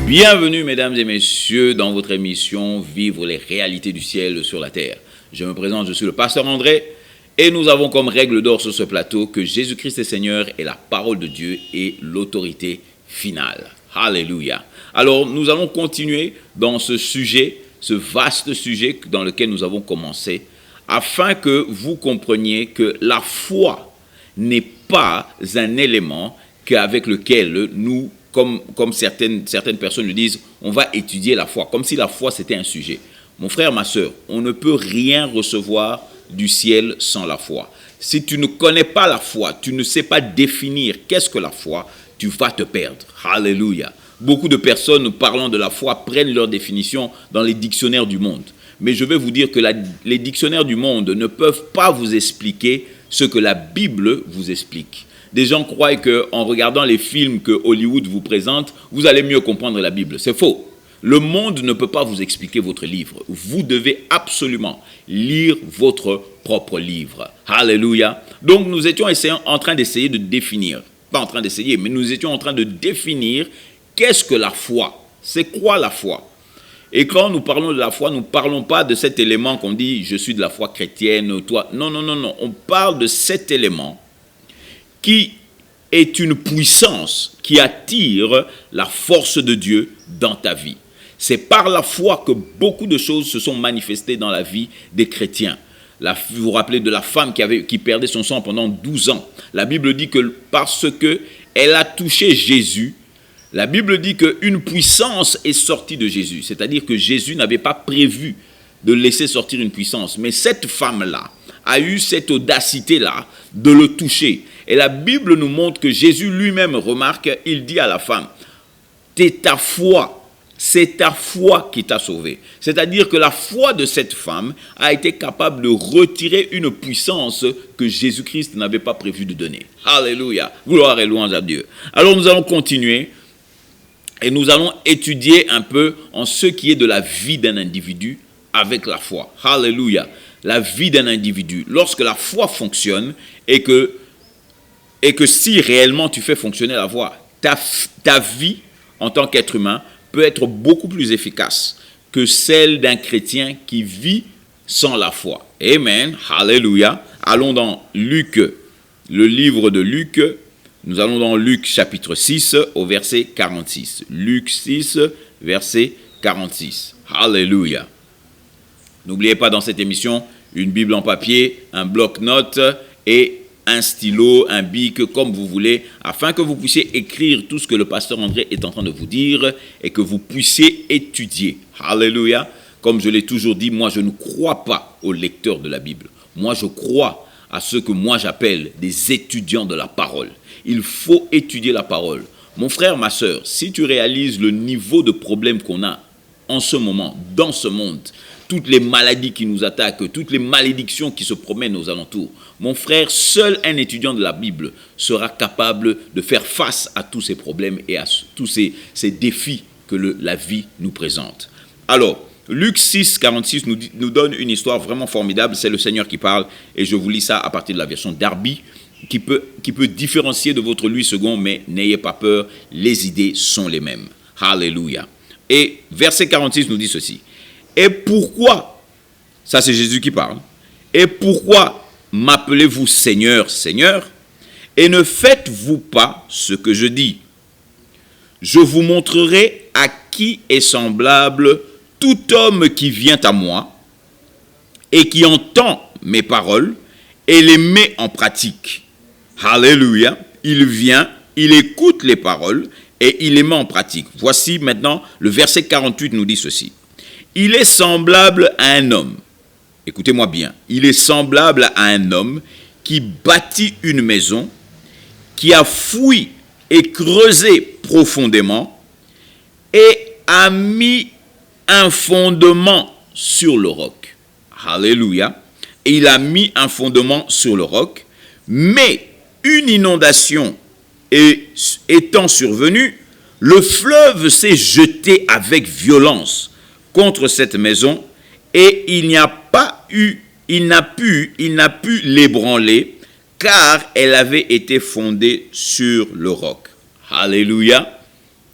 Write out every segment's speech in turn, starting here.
Bienvenue mesdames et messieurs dans votre émission Vivre les réalités du ciel sur la terre. Je me présente, je suis le pasteur André et nous avons comme règle d'or sur ce plateau que Jésus-Christ est Seigneur et la parole de Dieu est l'autorité finale. Alléluia. Alors nous allons continuer dans ce sujet, ce vaste sujet dans lequel nous avons commencé, afin que vous compreniez que la foi n'est pas un élément avec lequel nous, comme certaines personnes le disent, on va étudier la foi, comme si la foi c'était un sujet. Mon frère, ma soeur, on ne peut rien recevoir du ciel sans la foi. Si tu ne connais pas la foi, tu ne sais pas définir qu'est-ce que la foi, tu vas te perdre. Alléluia. Beaucoup de personnes parlant de la foi prennent leur définition dans les dictionnaires du monde. Mais je vais vous dire que les dictionnaires du monde ne peuvent pas vous expliquer ce que la Bible vous explique. Des gens croient qu'en regardant les films que Hollywood vous présente, vous allez mieux comprendre la Bible. C'est faux. Le monde ne peut pas vous expliquer votre livre. Vous devez absolument lire votre propre livre. Alléluia. Donc nous étions en train d'essayer de définir, pas en train d'essayer, mais nous étions en train de définir qu'est-ce que la foi. C'est quoi la foi? Et quand nous parlons de la foi, nous ne parlons pas de cet élément qu'on dit « je suis de la foi chrétienne », toi. Non. On parle de cet élément qui est une puissance qui attire la force de Dieu dans ta vie. C'est par la foi que beaucoup de choses se sont manifestées dans la vie des chrétiens. Vous vous rappelez de la femme qui perdait son sang pendant 12 ans. La Bible dit que parce qu'elle a touché Jésus, la Bible dit qu'une puissance est sortie de Jésus. C'est-à-dire que Jésus n'avait pas prévu de laisser sortir une puissance. Mais cette femme-là a eu cette audacité-là de le toucher. Et la Bible nous montre que Jésus lui-même remarque, il dit à la femme, c'est ta foi qui t'a sauvé. C'est-à-dire que la foi de cette femme a été capable de retirer une puissance que Jésus-Christ n'avait pas prévu de donner. Alléluia. Gloire et louange à Dieu. Alors nous allons continuer et nous allons étudier un peu en ce qui est de la vie d'un individu avec la foi. Alléluia. La vie d'un individu. Lorsque la foi fonctionne et que si réellement tu fais fonctionner la foi, ta vie en tant qu'être humain peut être beaucoup plus efficace que celle d'un chrétien qui vit sans la foi. Amen. Alléluia. Allons dans Luc, le livre de Luc. Nous allons dans Luc chapitre 6 au verset 46. Luc 6, verset 46. Alléluia. N'oubliez pas dans cette émission une Bible en papier, un bloc-notes et un stylo, un bic, comme vous voulez, afin que vous puissiez écrire tout ce que le pasteur André est en train de vous dire et que vous puissiez étudier. Alléluia. Comme je l'ai toujours dit, moi je ne crois pas aux lecteurs de la Bible. Moi je crois à ceux que moi j'appelle des étudiants de la parole. Il faut étudier la parole. Mon frère, ma soeur, si tu réalises le niveau de problème qu'on a en ce moment, dans ce monde, toutes les maladies qui nous attaquent, toutes les malédictions qui se promènent aux alentours. Mon frère, seul un étudiant de la Bible sera capable de faire face à tous ces problèmes et à tous ces défis que la vie nous présente. Alors, Luc 6, 46 nous donne une histoire vraiment formidable. C'est le Seigneur qui parle et je vous lis ça à partir de la version Darby qui peut différencier de votre Louis II, mais n'ayez pas peur, les idées sont les mêmes. Alléluia. Et verset 46 nous dit ceci. Et pourquoi, ça c'est Jésus qui parle, et pourquoi m'appelez-vous Seigneur, Seigneur, et ne faites-vous pas ce que je dis? Je vous montrerai à qui est semblable tout homme qui vient à moi et qui entend mes paroles et les met en pratique. Alléluia, il vient, il écoute les paroles et il les met en pratique. Voici maintenant, le verset 48 nous dit ceci. Il est semblable à un homme, écoutez-moi bien, il est semblable à un homme qui bâtit une maison, qui a fouillé et creusé profondément et a mis un fondement sur le roc. Alléluia. Et il a mis un fondement sur le roc, mais une inondation étant survenue, le fleuve s'est jeté avec violence contre cette maison et il n'a pu l'ébranler car elle avait été fondée sur le roc. Alléluia.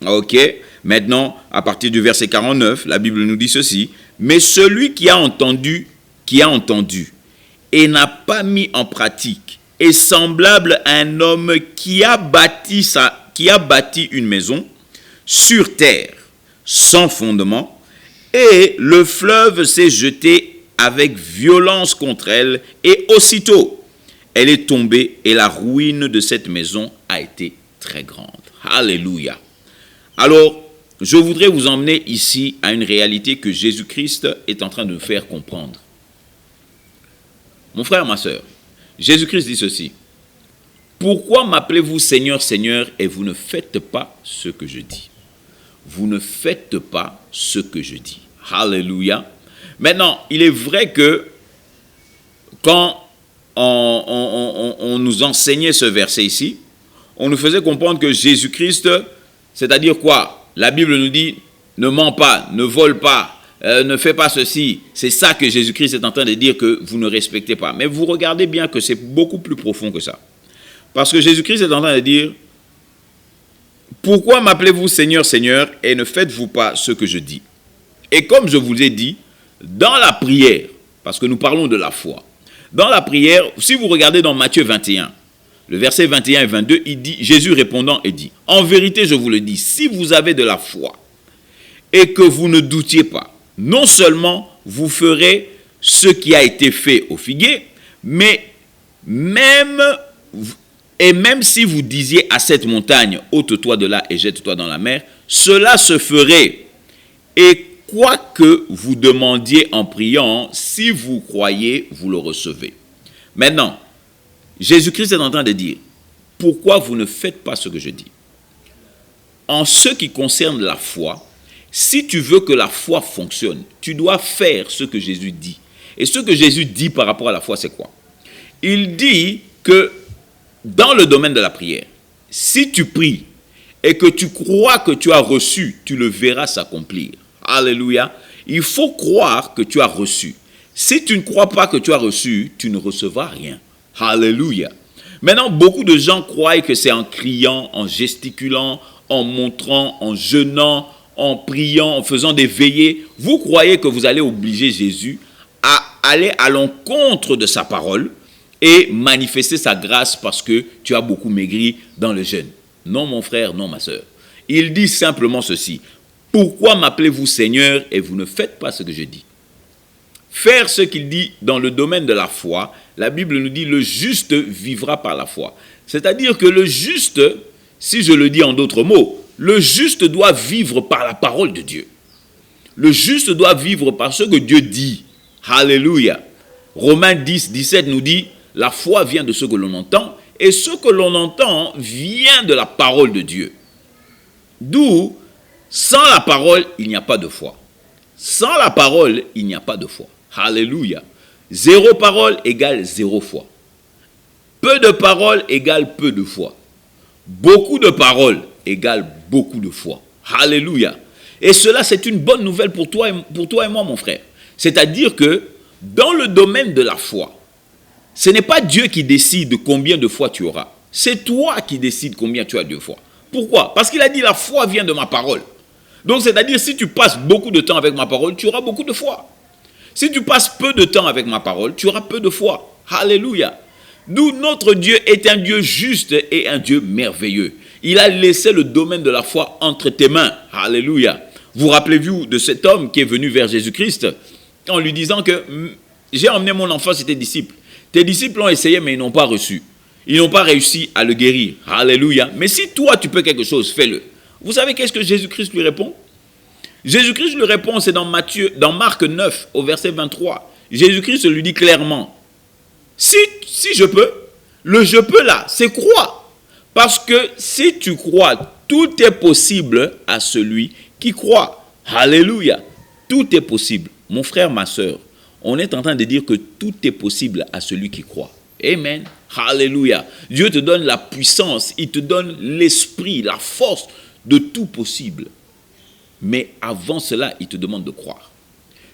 Ok. Maintenant, à partir du verset 49, la Bible nous dit ceci. Mais celui qui a entendu et n'a pas mis en pratique est semblable à un homme qui a bâti une maison sur terre, sans fondement, et le fleuve s'est jeté avec violence contre elle, et aussitôt, elle est tombée, et la ruine de cette maison a été très grande. Alléluia. Alors, je voudrais vous emmener ici à une réalité que Jésus-Christ est en train de nous faire comprendre. Mon frère, ma soeur, Jésus-Christ dit ceci. Pourquoi m'appelez-vous Seigneur, Seigneur, et vous ne faites pas ce que je dis? Vous ne faites pas ce que je dis. Alléluia. Maintenant, il est vrai que quand on nous enseignait ce verset ici, on nous faisait comprendre que Jésus-Christ, c'est-à-dire quoi? La Bible nous dit, ne mens pas, ne vole pas, ne fais pas ceci. C'est ça que Jésus-Christ est en train de dire que vous ne respectez pas. Mais vous regardez bien que c'est beaucoup plus profond que ça. Parce que Jésus-Christ est en train de dire, pourquoi m'appelez-vous Seigneur, Seigneur, et ne faites-vous pas ce que je dis? Et comme je vous ai dit, dans la prière, parce que nous parlons de la foi, dans la prière, si vous regardez dans Matthieu 21, le verset 21 et 22, il dit, Jésus répondant et dit, en vérité, je vous le dis, si vous avez de la foi et que vous ne doutiez pas, non seulement vous ferez ce qui a été fait au figuier, mais même si vous disiez à cette montagne, ôte-toi de là et jette-toi dans la mer, cela se ferait. Et quoi que vous demandiez en priant, si vous croyez, vous le recevez. Maintenant, Jésus-Christ est en train de dire, pourquoi vous ne faites pas ce que je dis? En ce qui concerne la foi, si tu veux que la foi fonctionne, tu dois faire ce que Jésus dit. Et ce que Jésus dit par rapport à la foi, c'est quoi? Il dit que dans le domaine de la prière, si tu pries et que tu crois que tu as reçu, tu le verras s'accomplir. Alléluia. Il faut croire que tu as reçu. Si tu ne crois pas que tu as reçu, tu ne recevras rien. Alléluia. Maintenant, beaucoup de gens croient que c'est en criant, en gesticulant, en montrant, en jeûnant, en priant, en faisant des veillées. Vous croyez que vous allez obliger Jésus à aller à l'encontre de sa parole et manifester sa grâce parce que tu as beaucoup maigri dans le jeûne. Non, mon frère, non, ma soeur. Il dit simplement ceci. Pourquoi m'appelez-vous Seigneur et vous ne faites pas ce que je dis? Faire ce qu'il dit dans le domaine de la foi, la Bible nous dit le juste vivra par la foi. C'est-à-dire que le juste, si je le dis en d'autres mots, le juste doit vivre par la parole de Dieu. Le juste doit vivre par ce que Dieu dit. Alléluia. Romains 10, 17 nous dit, la foi vient de ce que l'on entend, et ce que l'on entend vient de la parole de Dieu. D'où, sans la parole, il n'y a pas de foi. Sans la parole, il n'y a pas de foi. Alléluia. Zéro parole égale zéro foi. Peu de parole égale peu de foi. Beaucoup de paroles égale beaucoup de foi. Alléluia. Et cela, c'est une bonne nouvelle pour toi et moi, mon frère. C'est-à-dire que dans le domaine de la foi, ce n'est pas Dieu qui décide combien de foi tu auras. C'est toi qui décides combien tu as de foi. Pourquoi? Parce qu'il a dit la foi vient de ma parole. Donc, c'est-à-dire, si tu passes beaucoup de temps avec ma parole, tu auras beaucoup de foi. Si tu passes peu de temps avec ma parole, tu auras peu de foi. Alléluia. D'où notre Dieu est un Dieu juste et un Dieu merveilleux. Il a laissé le domaine de la foi entre tes mains. Alléluia. Vous rappelez-vous de cet homme qui est venu vers Jésus-Christ en lui disant que j'ai emmené mon enfant chez tes disciples. Tes disciples l'ont essayé, mais ils n'ont pas reçu. Ils n'ont pas réussi à le guérir. Alléluia. Mais si toi, tu peux quelque chose, fais-le. Vous savez qu'est-ce que Jésus-Christ lui répond? Jésus-Christ lui répond, c'est dans Marc 9, au verset 23. Jésus-Christ lui dit clairement, si je peux, le je peux là, c'est croire. Parce que si tu crois, tout est possible à celui qui croit. Alléluia. Tout est possible. Mon frère, ma soeur, on est en train de dire que tout est possible à celui qui croit. Amen. Alléluia. Dieu te donne la puissance, il te donne l'esprit, la force de tout possible. Mais avant cela, il te demande de croire.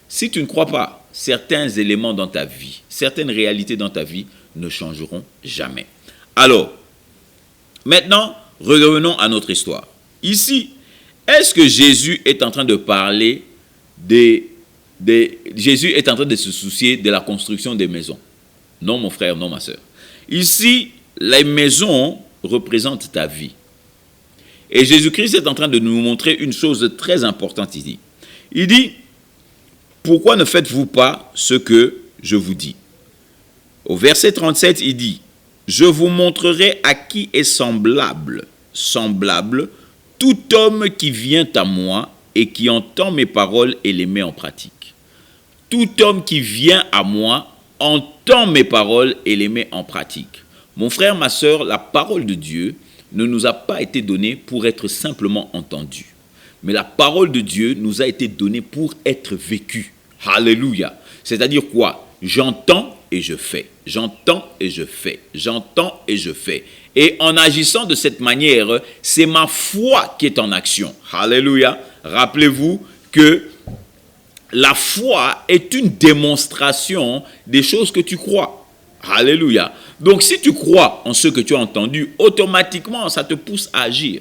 Si tu ne crois pas, certains éléments dans ta vie, certaines réalités dans ta vie ne changeront jamais. Alors, maintenant, revenons à notre histoire. Ici, Est-ce que Jésus est en train de parler Jésus est en train de se soucier de la construction des maisons? Non, mon frère, non, ma soeur. Ici, les maisons représentent ta vie. Et Jésus-Christ est en train de nous montrer une chose très importante ici. Il dit, pourquoi ne faites-vous pas ce que je vous dis? Au verset 37, il dit, je vous montrerai à qui est semblable tout homme qui vient à moi et qui entend mes paroles et les met en pratique. Tout homme qui vient à moi entend mes paroles et les met en pratique. Mon frère, ma soeur, la parole de Dieu ne nous a pas été donnée pour être simplement entendue. Mais la parole de Dieu nous a été donnée pour être vécue. Alléluia. C'est-à-dire quoi? J'entends et je fais. J'entends et je fais. J'entends et je fais. Et en agissant de cette manière, c'est ma foi qui est en action. Alléluia. Rappelez-vous que la foi est une démonstration des choses que tu crois. Alléluia. Donc si tu crois en ce que tu as entendu, automatiquement, ça te pousse à agir.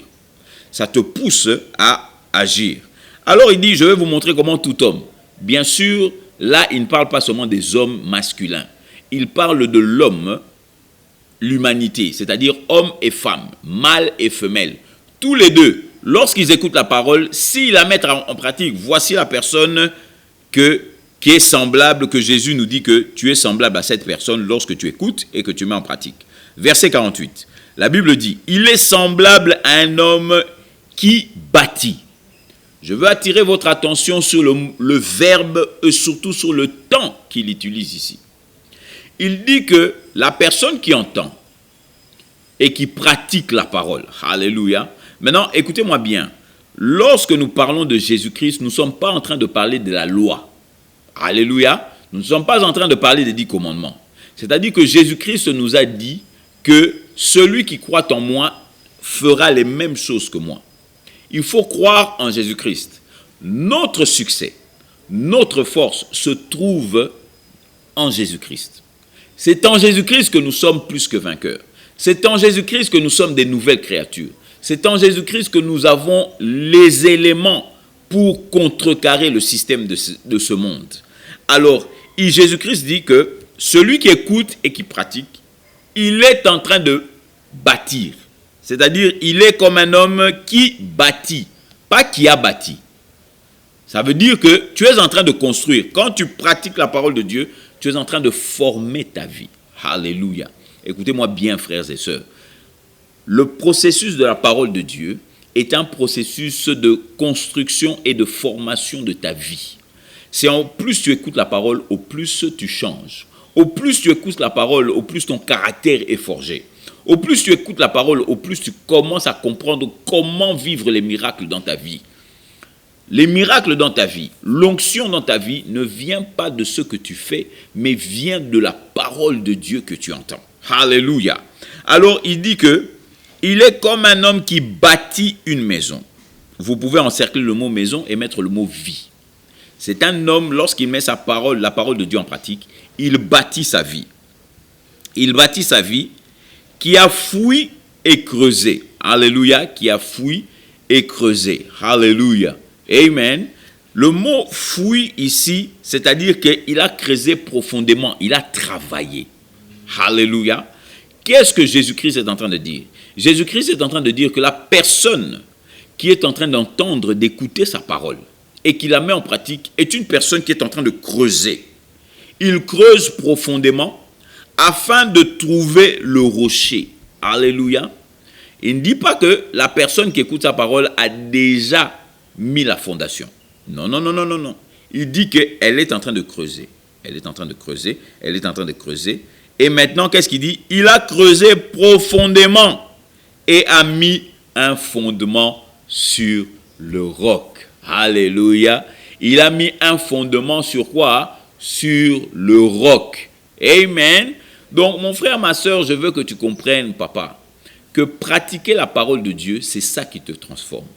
Ça te pousse à agir. Alors il dit, je vais vous montrer comment tout homme. Bien sûr, là, il ne parle pas seulement des hommes masculins. Il parle de l'homme, l'humanité, c'est-à-dire homme et femme, mâle et femelle. Tous les deux, lorsqu'ils écoutent la parole, s'ils la mettent en pratique, voici la personne qui est semblable, que Jésus nous dit que tu es semblable à cette personne lorsque tu écoutes et que tu mets en pratique. Verset 48, la Bible dit, il est semblable à un homme qui bâtit. Je veux attirer votre attention sur le verbe et surtout sur le temps qu'il utilise ici. Il dit que la personne qui entend et qui pratique la parole, alléluia. Maintenant, écoutez-moi bien. Lorsque nous parlons de Jésus-Christ, nous ne sommes pas en train de parler de la loi. Alléluia. Nous ne sommes pas en train de parler des 10 commandements. C'est-à-dire que Jésus-Christ nous a dit que celui qui croit en moi fera les mêmes choses que moi. Il faut croire en Jésus-Christ. Notre succès, notre force se trouve en Jésus-Christ. C'est en Jésus-Christ que nous sommes plus que vainqueurs. C'est en Jésus-Christ que nous sommes des nouvelles créatures. C'est en Jésus-Christ que nous avons les éléments pour contrecarrer le système de ce monde. Alors, Jésus-Christ dit que celui qui écoute et qui pratique, il est en train de bâtir. C'est-à-dire, il est comme un homme qui bâtit, pas qui a bâti. Ça veut dire que tu es en train de construire. Quand tu pratiques la parole de Dieu, tu es en train de former ta vie. Alléluia. Écoutez-moi bien, frères et sœurs. Le processus de la parole de Dieu est un processus de construction et de formation de ta vie. C'est en plus tu écoutes la parole, au plus tu changes. Au plus tu écoutes la parole, au plus ton caractère est forgé. Au plus tu écoutes la parole, au plus tu commences à comprendre comment vivre les miracles dans ta vie. Les miracles dans ta vie, l'onction dans ta vie ne vient pas de ce que tu fais, mais vient de la parole de Dieu que tu entends. Alléluia. Alors il dit que il est comme un homme qui bâtit une maison. Vous pouvez encercler le mot maison et mettre le mot vie. C'est un homme, lorsqu'il met sa parole, la parole de Dieu en pratique, il bâtit sa vie. Il bâtit sa vie qui a fouillé et creusé. Alléluia, qui a fouillé et creusé. Alléluia. Amen. Le mot fouille ici, c'est-à-dire qu'il a creusé profondément, il a travaillé. Alléluia. Qu'est-ce que Jésus-Christ est en train de dire? Jésus-Christ est en train de dire que la personne qui est en train d'entendre, d'écouter sa parole et qui la met en pratique est une personne qui est en train de creuser. Il creuse profondément afin de trouver le rocher. Alléluia. Il ne dit pas que la personne qui écoute sa parole a déjà mis la fondation. Non, non, non, non, non, non. Il dit qu'elle est en train de creuser. Elle est en train de creuser. Elle est en train de creuser. Et maintenant, qu'est-ce qu'il dit? Il a creusé profondément et a mis un fondement sur le roc. Alléluia. Il a mis un fondement sur quoi? Sur le roc. Amen. Donc, mon frère, ma soeur, je veux que tu comprennes, papa, que pratiquer la parole de Dieu, c'est ça qui te transforme.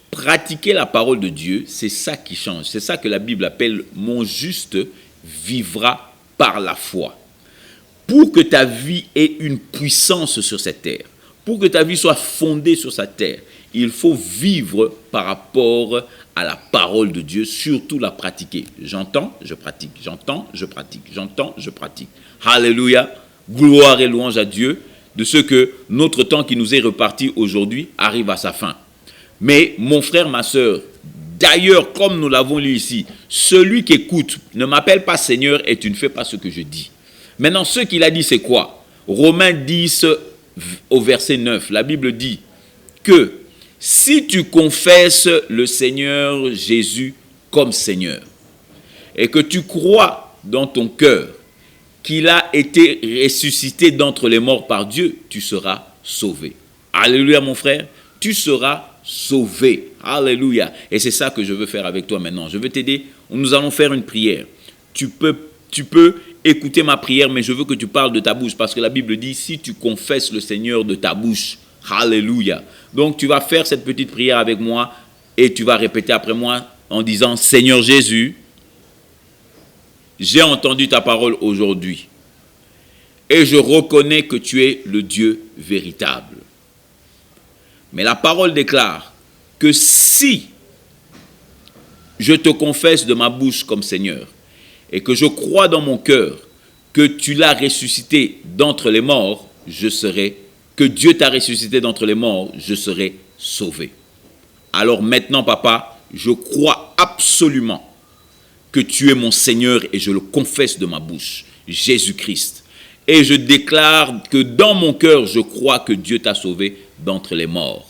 Pratiquer la parole de Dieu, c'est ça qui change. C'est ça que la Bible appelle « Mon juste vivra par la foi ». Pour que ta vie ait une puissance sur cette terre, pour que ta vie soit fondée sur cette terre, il faut vivre par rapport à la parole de Dieu, surtout la pratiquer. J'entends, je pratique. J'entends, je pratique. J'entends, je pratique. Alléluia. Gloire et louange à Dieu de ce que notre temps qui nous est reparti aujourd'hui arrive à sa fin. Mais mon frère, ma soeur, d'ailleurs, comme nous l'avons lu ici, celui qui écoute, ne m'appelle pas Seigneur et tu ne fais pas ce que je dis. Maintenant, ce qu'il a dit, c'est quoi? Romains 10, au verset 9, la Bible dit que si tu confesses le Seigneur Jésus comme Seigneur et que tu crois dans ton cœur qu'il a été ressuscité d'entre les morts par Dieu, tu seras sauvé. Alléluia, mon frère, tu seras sauvé. Alléluia. Et c'est ça que je veux faire avec toi maintenant. Je veux t'aider. Nous allons faire une prière. Tu peux écouter ma prière, mais je veux que tu parles de ta bouche parce que la Bible dit si tu confesses le Seigneur de ta bouche. Alléluia. Donc tu vas faire cette petite prière avec moi et tu vas répéter après moi en disant Seigneur Jésus, j'ai entendu ta parole aujourd'hui et je reconnais que tu es le Dieu véritable. Mais la parole déclare que si je te confesse de ma bouche comme Seigneur et que je crois dans mon cœur que tu l'as ressuscité d'entre les morts, que Dieu t'a ressuscité d'entre les morts, je serai sauvé. Alors maintenant, papa, je crois absolument que tu es mon Seigneur et je le confesse de ma bouche, Jésus-Christ. Et je déclare que dans mon cœur, je crois que Dieu t'a sauvé d'entre les morts.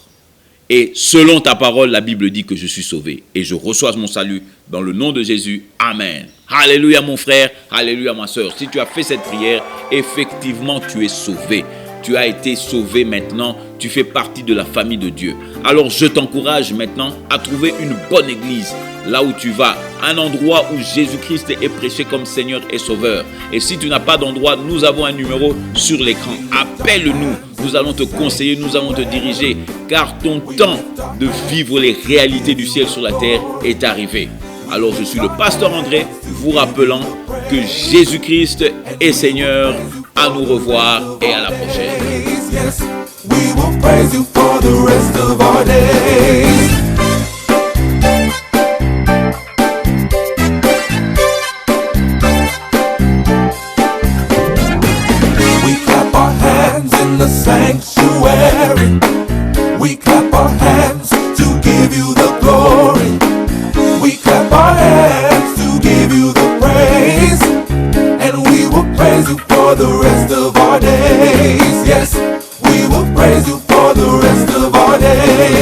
Et selon ta parole, la Bible dit que je suis sauvé. Et je reçois mon salut dans le nom de Jésus. Amen. Alléluia mon frère, alléluia ma soeur. Si tu as fait cette prière, effectivement tu es sauvé. Tu as été sauvé maintenant, tu fais partie de la famille de Dieu. Alors je t'encourage maintenant à trouver une bonne église, là où tu vas, un endroit où Jésus-Christ est prêché comme Seigneur et Sauveur. Et si tu n'as pas d'endroit, nous avons un numéro sur l'écran. Appelle-nous, nous allons te conseiller, nous allons te diriger, car ton temps de vivre les réalités du ciel sur la terre est arrivé. Alors je suis le pasteur André, vous rappelant que Jésus-Christ est Seigneur. À nous revoir et à la prochaine. Yes, we will praise you for the rest of our days. We clap our hands in the sanctuary. We clap our hands to give you the glory. We clap our hands to give you the praise. And we will praise you for the rest of our days. Yes, we will praise you for the rest of our days.